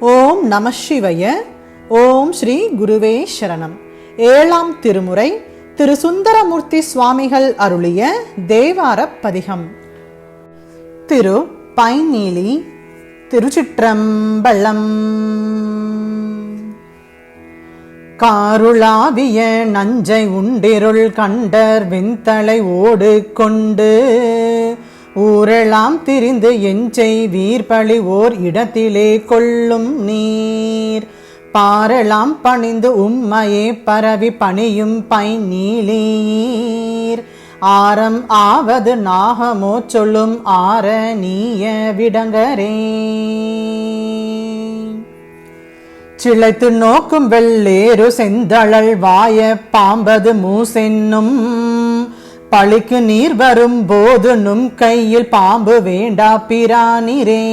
ஓம் நம சிவய. ஓம் ஸ்ரீ குருவே சரணம். ஏழாம் திருமுறை திரு சுந்தரமூர்த்தி சுவாமிகள் அருளிய தேவார பதிகம். திரு பைநீலி. திருச்சிற்றம்பலம். காருளாவிய நஞ்சை உண்டிருள் கண்டர் விண்தலை ஓடு கொண்டு ஊரெல்லாம் திரிந்து எஞ்சை வீர்பழி ஓர் இடத்திலே கொள்ளும் நீர் பாரெல்லாம் பணிந்து உம்மையே பரவி பணியும் பைநீலீர் ஆரம் ஆவது நாகமோ சொல்லும் ஆர நீய விடங்கரே. சிலைத்து நோக்கும் வெள்ளேறு செந்தழல் வாய பாம்பது மூசென்னும் பழிக்கு நீர் வரும் போது நும் கையில் பாம்பு வேண்டா பிரானிரே.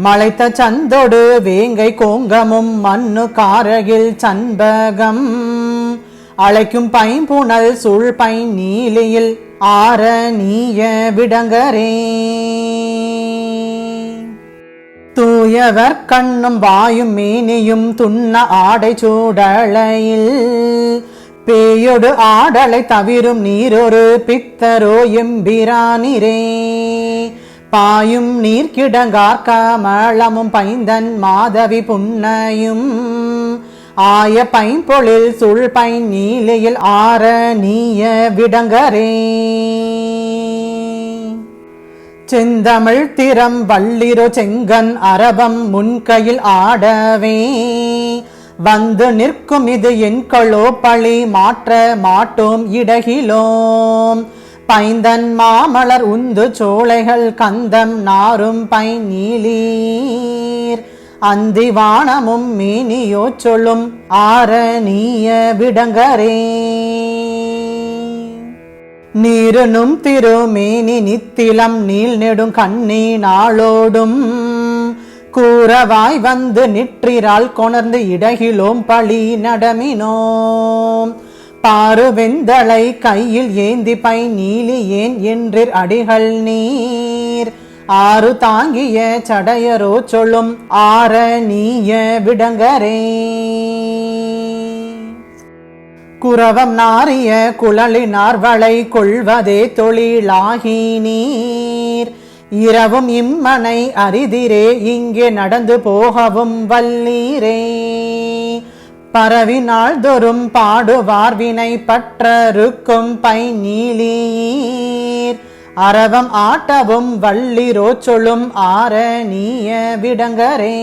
மலைத்த சந்தோடு வேங்கை கோங்கமும் மண்ணு காரகில் சண்பகம் அழைக்கும் பைம்புணல் சூழ் பைநீலியில் ஆர நீய விடங்கரே. தூயவர் கண்ணும் வாயும் மேனியும் துண்ண ஆடை சூடலையில் பேயொடு ஆடலை தவிரும் நீரொரு பித்தரோ எம்பிரானிரே. பாயும் நீர்க்கிடங்கார் கமலமும் பைந்தன் மாதவி புன்னையும் ஆய பைம்பொழில் சுள் பைநீலியில் ஆர நீய விடங்கரே. செந்தமிழ் திறம் வள்ளிரோ செங்கன் அரபம் முன்கையில் ஆடவே வந்து நிற்கும் இது என்களோ பழி மாற்ற மாட்டோம் இடகிலோம். பைந்தன் மாமலர் உந்து சோலைகள் கந்தம் நாரும் பைநீலீர் அந்தி வானமும் மேனியோ சொல்லும் ஆர நீய விடங்கரே. நீரனும் திருமேனி நித்திலம் நீள் நெடும் கண்ணி நாளோடும் கூறவாய் வந்து நிற்றிரால் கொணர்ந்து இடகிலோம் பழி நடமினோம். பாருவெந்தளை கையில் ஏந்தி பைநீலி ஏன் என்றிர் அடிகள் நீர் ஆறு தாங்கிய சடையரோ சொல்லும் ஆர நீய விடங்கரே. குரவம் நாரிய குழலினார் வளை கொள்வதே தொழிலாகி நீர் இரவும் இம்மனை அரிதிரே இங்கே நடந்து போகவும் வல்லீரே. பரவி நாள்தொறும் பாடுவார் வினை பற்றருக்கும் பைநீலீர் அரவம் ஆட்டவும் வள்ளிரோ சொல்லும் ஆர நீய விடங்கரே.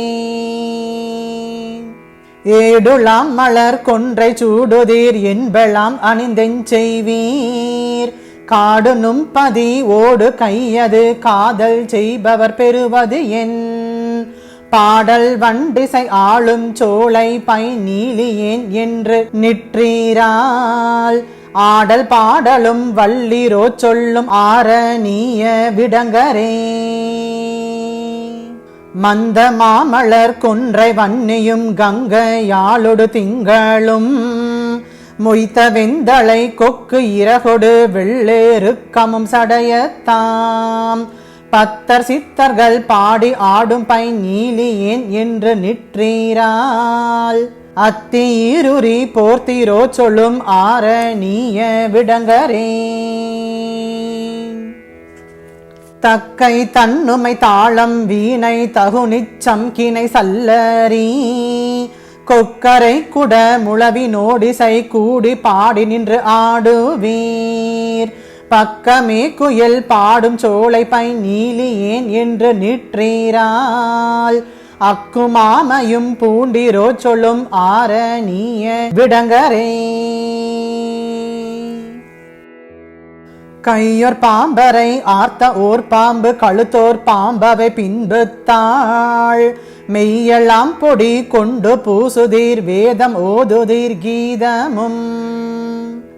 ஏடுலாம் மலர் கொன்றை சூடுதீர் என்பெல்லாம் அணிந்தெஞ்செய்வீர் காடுனும் பதி ஓடு கையது காதல் செய்பவர் பெறுவது என் பாடல் வண்டிசை ஆளும் சோலை பைநீலியேன் என்று நிற்றீரால் ஆடல் பாடலும் வள்ளிரோ சொல்லும் ஆர நீய விடங்கரே. மந்த மாமலர் கொன்றை வன்னியும் கங்கையாளொடு திங்களும் மொய்த்த வெந்தளை கொக்கு இறகொடு வெள்ளேறுக்கமும் சடையத்தாம் பத்தர் சித்தர்கள் பாடி ஆடும் பைநீலியேன் என்று நிற்றீரால் அத்தி ஈருரி போர்த்திரோ சொல்லும் ஆர நீய விடங்கரே. தக்கை தன்னுமை தாளம் வீணை தகுநிச்சம் கிணை சல்லரி கொக்கரை குட முழவி நோடிசை கூடி பாடி நின்று ஆடுவீர் பக்கமே குயில் பாடும் சோலை பைநீலியேன் என்று நிற்றீரால் அக்குமாமையும் பூண்டிரோ சொல்லும் ஆர நீய விடங்கரே. கையோர் பாம்பரை ஆர்த்த ஓர் பாம்பு கழுத்தோர் பாம்பவை பின்பு தாள் மெய்யெல்லாம் பொடி கொண்டு பூசுதீர் வேதம் ஓதுதீர் கீதமும்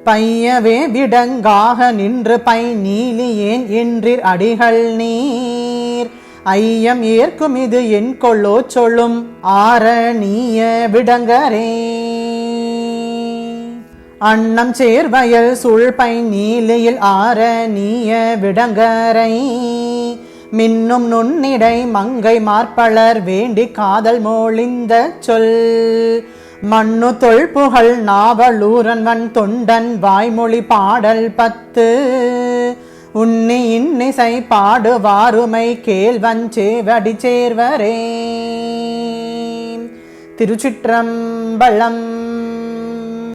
பையவே விடங்காக நின்று பைநீலியேன் என்றிர் அடிகள் நீர் ஐயம் ஏற்கும் இது என் கொள்ளோ சொல்லும் ஆர நீய விடங்கரே. அன்னம் சேர்வயல் சுள் பைநீலியில் ஆர நீய விடங்கரை மின்னும் நுண்ணிடை மங்கை மார்பலர் வேண்டி காதல் மோளிந்த சொல் மண்ணு தொல்புகழ் நாவலூரன்வன் தொண்டன் வாய்மொழி பாடல் 10 உன்னி இன்னிசை பாடுவாருமை கேள்வன் சேவடி சேர்வரே. திருச்சிற்றம்பலம்.